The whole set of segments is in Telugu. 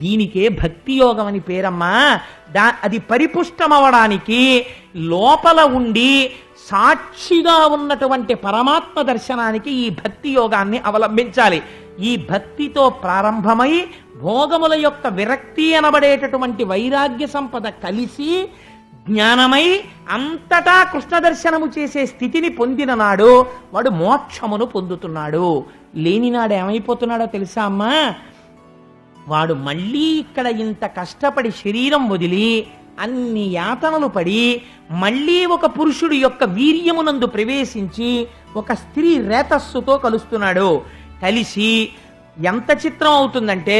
దీనికే భక్తి యోగం అని పేరమ్మా. అది పరిపుష్టమవడానికి లోపల ఉండి సాక్షిగా ఉన్నటువంటి పరమాత్మ దర్శనానికి ఈ భక్తి యోగాన్ని అవలంబించాలి. ఈ భక్తితో ప్రారంభమై భోగముల యొక్క విరక్తి అనబడేటటువంటి వైరాగ్య సంపద కలిసి జ్ఞానమై అంతటా కృష్ణ దర్శనము చేసే స్థితిని పొందిన నాడు వాడు మోక్షమును పొందుతున్నాడు. లేనినాడు ఏమైపోతున్నాడో తెలుసా అమ్మా? వాడు మళ్ళీ ఇక్కడ ఇంత కష్టపడి శరీరం వదిలి అన్ని యాతనలు పడి మళ్ళీ ఒక పురుషుడి యొక్క వీర్యమునందు ప్రవేశించి ఒక స్త్రీ రేతస్సుతో కలుస్తున్నాడు. కలిసి ఎంత చిత్రం అవుతుందంటే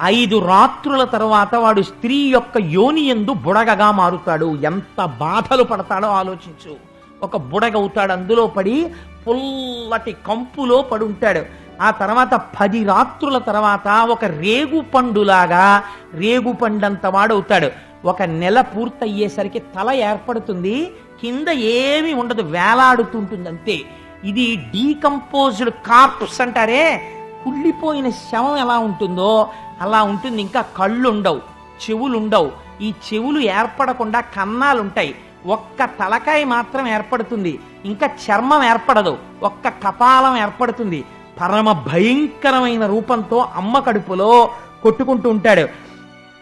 5 రాత్రుల తర్వాత వాడు స్త్రీ యొక్క యోనియందు బుడగగా మారుతాడు. ఎంత బాధలు పడతాడో ఆలోచించు. ఒక బుడగవుతాడు, అందులో పడి పుల్లటి కంపులో పడుంటాడు. ఆ తర్వాత 10 రాత్రుల తర్వాత ఒక రేగుపండులాగా రేగుపండంత వాడవుతాడు. 1 నెల పూర్తయ్యేసరికి తల ఏర్పడుతుంది, కింద ఏమీ ఉండదు, వేలాడుతుంటుంది అంతే. ఇది డీకంపోజ్డ్ కార్ప్స్ అంటారే, కుళ్ళిపోయిన శవం ఎలా ఉంటుందో అలా ఉంటుంది. ఇంకా కళ్ళు ఉండవు, చెవులు ఉండవు. ఈ చెవులు ఏర్పడకుండా కన్నాలుంటాయి. ఒక్క తలకాయ మాత్రం ఏర్పడుతుంది, ఇంకా చర్మం ఏర్పడదు, ఒక్క కపాలం ఏర్పడుతుంది. పరమ భయంకరమైన రూపంతో అమ్మ కడుపులో కొట్టుకుంటూ ఉంటాడు.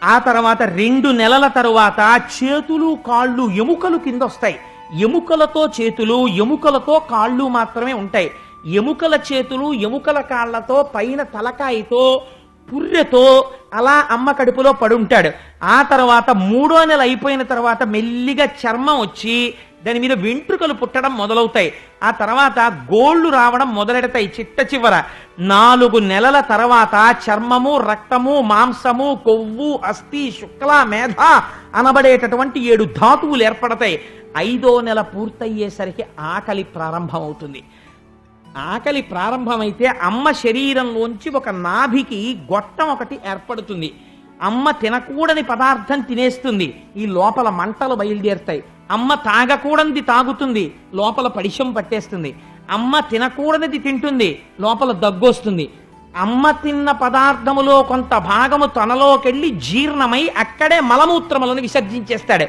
ఆ తర్వాత 2 నెలల తరువాత చేతులు కాళ్ళు ఎముకలు కింద వస్తాయి. ఎముకలతో చేతులు, ఎముకలతో కాళ్ళు మాత్రమే ఉంటాయి. ఎముకల చేతులు, ఎముకల కాళ్లతో, పైన తలకాయతో, పుర్రెతో అలా అమ్మ కడుపులో పడుంటాడు. ఆ తర్వాత 3వ నెల అయిపోయిన తర్వాత మెల్లిగా చర్మం వచ్చి దాని మీద వెంట్రుకలు పుట్టడం మొదలవుతాయి. ఆ తర్వాత గోళ్లు రావడం మొదలెడతాయి. చిట్ట చివర 4 నెలల తర్వాత చర్మము, రక్తము, మాంసము, కొవ్వు, అస్థి, శుక్ల, మేధ అనబడేటటువంటి 7 ధాతువులు ఏర్పడతాయి. 5వ నెల పూర్తయ్యేసరికి ఆకలి ప్రారంభమవుతుంది. ఆకలి ప్రారంభమైతే అమ్మ శరీరంలోంచి ఒక నాభికి గొట్టం ఒకటి ఏర్పడుతుంది. అమ్మ తినకూడని పదార్థం తినేస్తుంది, ఈ లోపల మంటలు బయలుదేరుతాయి. అమ్మ తాగకూడనిది తాగుతుంది, లోపల పడిశం పట్టేస్తుంది. అమ్మ తినకూడనిది తింటుంది, లోపల దగ్గొస్తుంది. అమ్మ తిన్న పదార్థములో కొంత భాగము తనలోకెళ్ళి జీర్ణమై అక్కడే మలమూత్రములను విసర్జించేస్తాడు.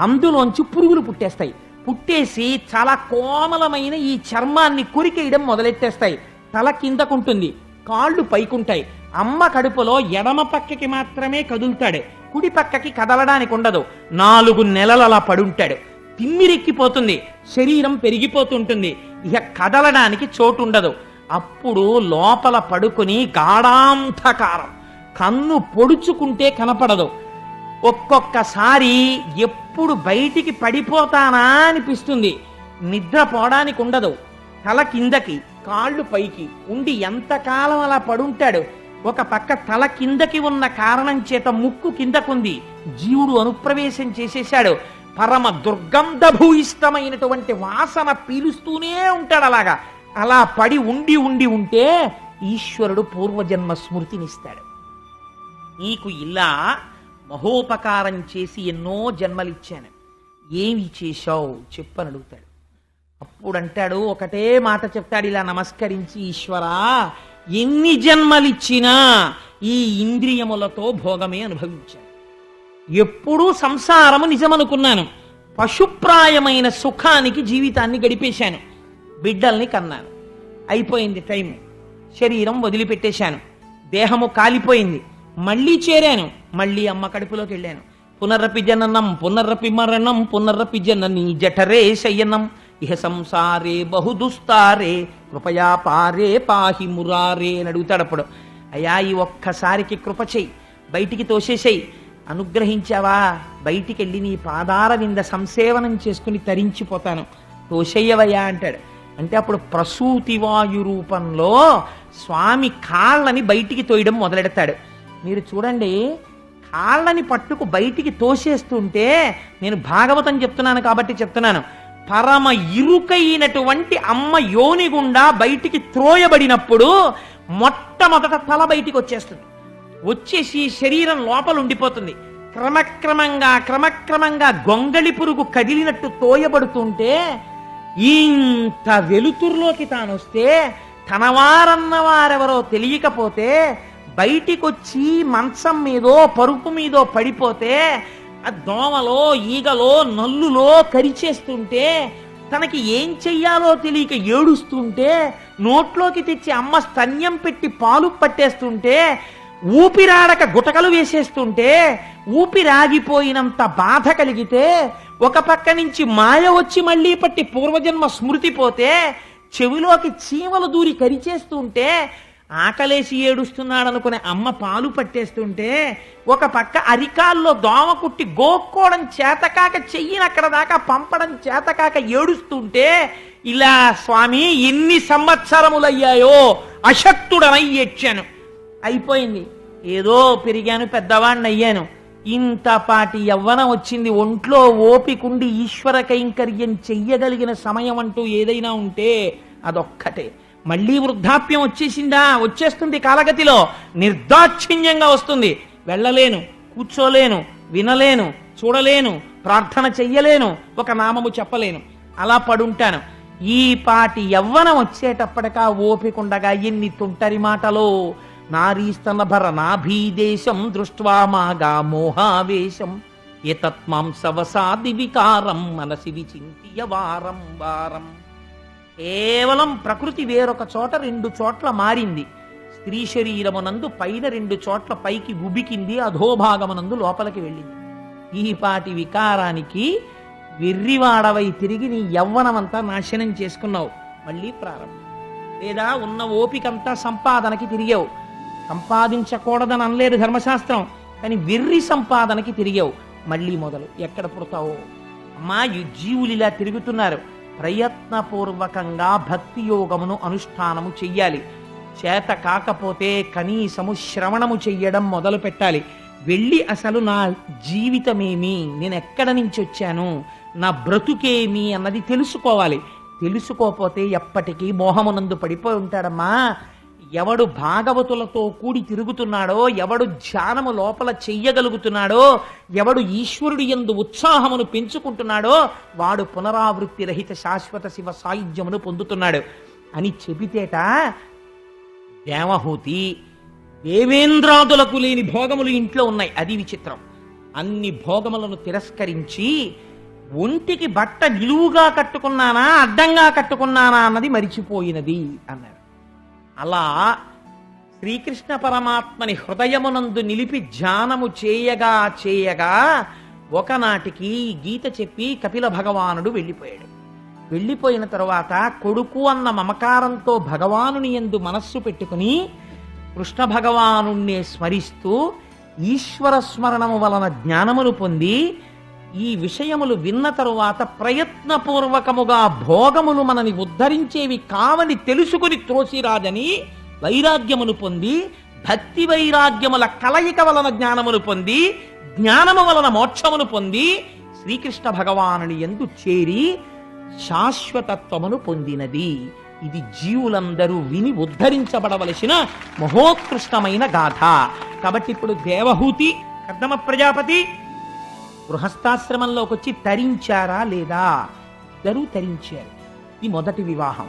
అందులోంచి పురుగులు పుట్టేస్తాయి. పుట్టేసి చాలా కోమలమైన ఈ చర్మాన్ని కొరికేయడం మొదలెట్టేస్తాయి. తల కిందకుంటుంది, కాళ్ళు పైకుంటాయి. అమ్మ కడుపులో ఎడమ పక్కకి మాత్రమే కదులుతాడు, కుడి పక్కకి కదలడానికి ఉండదు. 4 నెలలు అలా పడుంటాడు. తిమ్మిరెక్కిపోతుంది, శరీరం పెరిగిపోతుంటుంది, ఇక కదలడానికి చోటు ఉండదు. అప్పుడు లోపల పడుకుని గాఢాంధకారం, కన్ను పొడుచుకుంటే కనపడదు. ఒక్కొక్కసారి ఎప్పుడు బయటికి పడిపోతానా అనిపిస్తుంది. నిద్రపోవడానికి ఉండదు. తల కిందకి, కాళ్ళు పైకి ఉండి ఎంతకాలం అలా పడుంటాడు. ఒక పక్క తల కిందకి ఉన్న కారణం చేత ముక్కు కిందకుంది, జీవుడు అనుప్రవేశం చేసేశాడు. పరమ దుర్గంధభూయిష్టమైనటువంటి వాసన పీలుస్తూనే ఉంటాడు. అలా పడి ఉండి ఉంటే ఈశ్వరుడు పూర్వజన్మ స్మృతినిస్తాడు. నీకు ఇలా మహోపకారం చేసి ఎన్నో జన్మలిచ్చాను, ఏమి చేశావు చెప్పని అడుగుతాడు. అప్పుడు అంటాడు, ఒకటే మాట చెప్తాడు ఇలా నమస్కరించి, ఈశ్వరా, ఎన్ని జన్మలిచ్చినా ఈ ఇంద్రియములతో భోగమే అనుభవించాను. ఎప్పుడూ సంసారము నిజమనుకున్నాను. పశుప్రాయమైన సుఖానికి జీవితాన్ని గడిపేశాను. బిడ్డల్ని కన్నాను, అయిపోయింది టైం, శరీరం వదిలిపెట్టేశాను, దేహము కాలిపోయింది. మళ్ళీ చేరాను, మళ్ళీ అమ్మ కడుపులోకి వెళ్ళాను. పునరపి జననం పునరపి మరణం పునరపి జనని జఠరే శయనం ఇహ సంసారే బహుదుస్తారే కృపయా పారే పాహి మురారే అని అడుగుతాడు. అప్పుడు అయ్యా, ఈ ఒక్కసారికి కృప చెయ్యి, బయటికి తోసేసేయి. అనుగ్రహించావా, బయటికి వెళ్ళి నీ పాదాల వింద సంసేవనం చేసుకుని తరించిపోతాను, తోసేయవయ్యా అంటాడు. అంటే అప్పుడు ప్రసూతివాయు రూపంలో స్వామి కాళ్ళని బయటికి తోయడం మొదలెడతాడు. మీరు చూడండి, కాళ్ళని పట్టుకు బయటికి తోసేస్తుంటే, నేను భాగవతం చెప్తున్నాను కాబట్టి చెప్తున్నాను, పరమ ఇరుకైనటువంటి అమ్మ యోని గుండా బయటికి త్రోయబడినప్పుడు మొట్టమొదట తల బయటికి వచ్చేస్తుంది. వచ్చేసి శరీరం లోపల ఉండిపోతుంది. క్రమక్రమంగా గొంగళి పురుగు కదిలినట్టు తోయబడుతుంటే, ఇంత వెలుతురులోకి తాను వస్తే తనవారన్న వారెవరో తెలియకపోతే బయటికొచ్చి మంచం మీదో పరుపు మీదో పడిపోతే ఆ దోమలో ఈగలో నల్లులో కరిచేస్తుంటే తనకి ఏం చెయ్యాలో తెలియక ఏడుస్తుంటే నోట్లోకి తెచ్చి అమ్మ స్తన్యం పెట్టి పాలు పట్టేస్తుంటే ఊపిరాడక గుటకలు వేసేస్తుంటే ఊపిరాగిపోయినంత బాధ కలిగితే ఒక పక్క నుంచి మాయ వచ్చి మళ్ళీ పట్టి పూర్వజన్మ స్మృతి పోతే చెవిలోకి చీమలు దూరి కరిచేస్తుంటే ఆకలేసి ఏడుస్తున్నాడనుకునే అమ్మ పాలు పట్టేస్తుంటే ఒక పక్క అరికాల్లో దోమ కుట్టి గోక్కోవడం చేతకాక చెయ్యిని అక్కడ దాకా పంపడం చేతకాక ఏడుస్తుంటే ఇలా స్వామి ఎన్ని సంవత్సరములయ్యాయో అశక్తుడనై ఏడ్చాను. అయిపోయింది, ఏదో పెరిగాను, పెద్దవాణ్ణి అయ్యాను, ఇంతపాటి యవ్వనం వచ్చింది, ఒంట్లో ఓపికండి ఈశ్వర కైంకర్యం చెయ్యగలిగిన సమయం అంటూ ఏదైనా ఉంటే అదొక్కటే. మళ్ళీ వృద్ధాప్యం వచ్చేసిందా? వచ్చేస్తుంది, కాలగతిలో నిర్దాక్షిణ్యంగా వస్తుంది. వెళ్ళలేను, కూర్చోలేను, వినలేను, చూడలేను, ప్రార్థన చెయ్యలేను, ఒక నామము చెప్పలేను, అలా పడుంటాను. ఈ పాటి యవ్వనం వచ్చేటప్పటికా ఓపికండగా ఎన్ని తుంటరి మాటలో. నారీస్తనభర నాభీదేశం దృష్ట్వా మాగా మోహావేశం ఏతత్మాంసవసాది వికారం మనసి విచింత్య వారం వారం. కేవలం ప్రకృతి వేరొక చోట 2 చోట్ల మారింది. స్త్రీ శరీరమునందు పైన 2 చోట్ల పైకి ఉబికింది, అధోభాగమునందు లోపలికి వెళ్ళింది. ఈ పాటి వికారానికి వెర్రివాడవై తిరిగి నీ యవ్వనమంతా నాశనం చేసుకున్నావు. మళ్ళీ ప్రారంభం. లేదా ఉన్న ఓపికంతా సంపాదనకి తిరిగావు. సంపాదించకూడదని అనలేదు ధర్మశాస్త్రం, కానీ వెర్రి సంపాదనకి తిరిగావు. మళ్ళీ మొదలు. ఎక్కడ పుడతావో అమ్మా. జీవులు ఇలా తిరుగుతున్నారు. ప్రయత్నపూర్వకంగా భక్తి యోగమును అనుష్ఠానము చెయ్యాలి. చేత కాకపోతే కనీసము శ్రవణము చెయ్యడం మొదలు పెట్టాలి. వెళ్ళి అసలు నా జీవితమేమి, నేను ఎక్కడ నుంచి వచ్చాను, నా బ్రతుకేమి అన్నది తెలుసుకోవాలి. తెలుసుకోకపోతే ఎప్పటికీ మోహమునందు పడిపోయి ఉంటాడమ్మా. ఎవడు భాగవతులతో కూడి తిరుగుతున్నాడో, ఎవడు ధ్యానము లోపల చెయ్యగలుగుతున్నాడో, ఎవడు ఈశ్వరుడి యందు ఉత్సాహమును పెంచుకుంటున్నాడో వాడు పునరావృత్తి రహిత శాశ్వత శివ సాయుధ్యమును పొందుతున్నాడు అని చెబితేట దేవహూతి దేవేంద్రాదులకు లేని భోగములు ఇంట్లో ఉన్నాయి. అది విచిత్రం. అన్ని భోగములను తిరస్కరించి ఒంటికి బట్ట నిలువుగా కట్టుకున్నానా అడ్డంగా కట్టుకున్నానా అన్నది మరిచిపోయినది అన్నారు. అలా శ్రీకృష్ణ పరమాత్మని హృదయమునందు నిలిపి ధ్యానము చేయగా చేయగా ఒకనాటికి గీత చెప్పి కపిల భగవానుడు వెళ్ళిపోయాడు. వెళ్ళిపోయిన తరువాత కొడుకు అన్న మమకారంతో భగవానుని యందు మనస్సు పెట్టుకుని కృష్ణ భగవానుణ్ణే స్మరిస్తూ ఈశ్వర స్మరణము వలన జ్ఞానమును పొంది ఈ విషయములు విన్న తరువాత ప్రయత్నపూర్వకముగా భోగములు మనని ఉద్ధరించేవి కావని తెలుసుకుని త్రోసిరాజని వైరాగ్యమును పొంది భక్తి వైరాగ్యముల కలయిక వలన జ్ఞానమును పొంది జ్ఞానము వలన మోక్షమును పొంది శ్రీకృష్ణ భగవానుని యందు చేరి శాశ్వతత్వమును పొందినది. ఇది జీవులందరూ విని ఉద్ధరించబడవలసిన మహోత్కృష్టమైన గాథ. కాబట్టి ఇప్పుడు దేవహూతి కర్దమ ప్రజాపతి గృహస్థాశ్రమంలోకి వచ్చి తరించారా లేదా? ఇద్దరూ తరించారు. ఇది మొదటి వివాహం.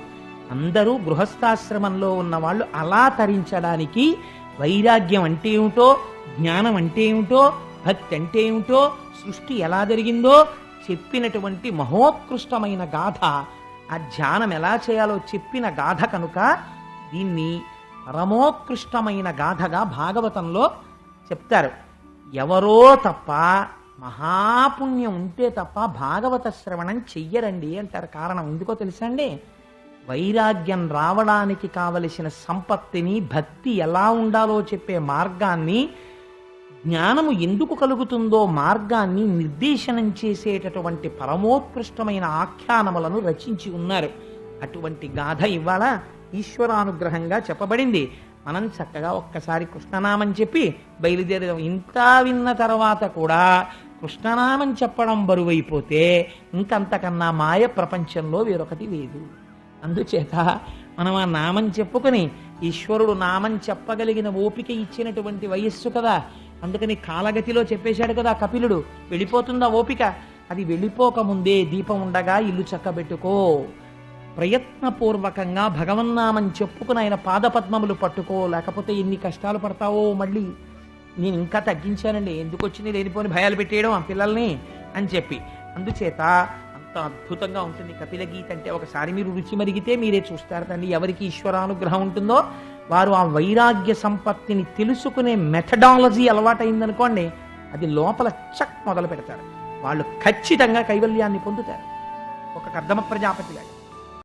అందరూ గృహస్థాశ్రమంలో ఉన్న వాళ్ళు అలా తరించడానికి వైరాగ్యం అంటే ఏమిటో, జ్ఞానం అంటే ఏమిటో, భక్తి అంటే ఏమిటో, సృష్టి ఎలా జరిగిందో చెప్పినటువంటి మహోత్కృష్టమైన గాథ. ఆ ధ్యానం ఎలా చేయాలో చెప్పిన గాథ కనుక దీన్ని పరమోత్కృష్టమైన గాథగా భాగవతంలో చెప్తారు. ఎవరో తప్ప మహాపుణ్యం ఉంటే తప్ప భాగవత శ్రవణం చెయ్యరండి అంటారు. కారణం ఎందుకో తెలుసా అండి? వైరాగ్యం రావడానికి కావలసిన సంపత్తిని, భక్తి ఎలా ఉండాలో చెప్పే మార్గాన్ని, జ్ఞానము ఎందుకు కలుగుతుందో మార్గాన్ని నిర్దేశనం చేసేటటువంటి పరమోత్కృష్టమైన ఆఖ్యానములను రచించి ఉన్నారు. అటువంటి గాథ ఇవాళ ఈశ్వరానుగ్రహంగా చెప్పబడింది. మనం చక్కగా ఒక్కసారి కృష్ణనామం చెప్పి బయలుదేరదాం. ఇంత విన్న తర్వాత కూడా కృష్ణనామం చెప్పడం బరువైపోతే ఇంకంతకన్నా మాయ ప్రపంచంలో వేరొకటి లేదు. అందుచేత మనం ఆ నామం చెప్పుకొని ఈశ్వరుడు నామం చెప్పగలిగిన ఓపిక ఇచ్చినటువంటి వయస్సు కదా. అందుకని కాలగతిలో చెప్పేశాడు కదా కపిలుడు. వెళ్ళిపోతుందా ఓపిక? అది వెళ్ళిపోకముందే దీపం ఉండగా ఇల్లు చక్కబెట్టుకో, ప్రయత్నపూర్వకంగా భగవన్నామం చెప్పుకుని ఆయన పాదపద్మములు పట్టుకో, లేకపోతే ఎన్ని కష్టాలు పడతావో. మళ్ళీ నేను ఇంకా తగ్గించానండి, ఎందుకు వచ్చింది లేనిపోని భయాలు పెట్టేయడం ఆ పిల్లల్ని అని చెప్పి. అందుచేత అంత అద్భుతంగా ఉంటుంది కపిల గీత అంటే. ఒకసారి మీరు రుచి మరిగితే మీరే చూస్తారు దాన్ని. ఎవరికి ఈశ్వరానుగ్రహం ఉంటుందో వారు ఆ వైరాగ్య సంపత్తిని తెలుసుకునే మెథడాలజీ అలవాటైందనుకోండి, అది లోపల చక్ మొదలు పెడతారు. వాళ్ళు ఖచ్చితంగా కైవల్యాన్ని పొందుతారు. ఒక కర్దమ ప్రజాపతి గారు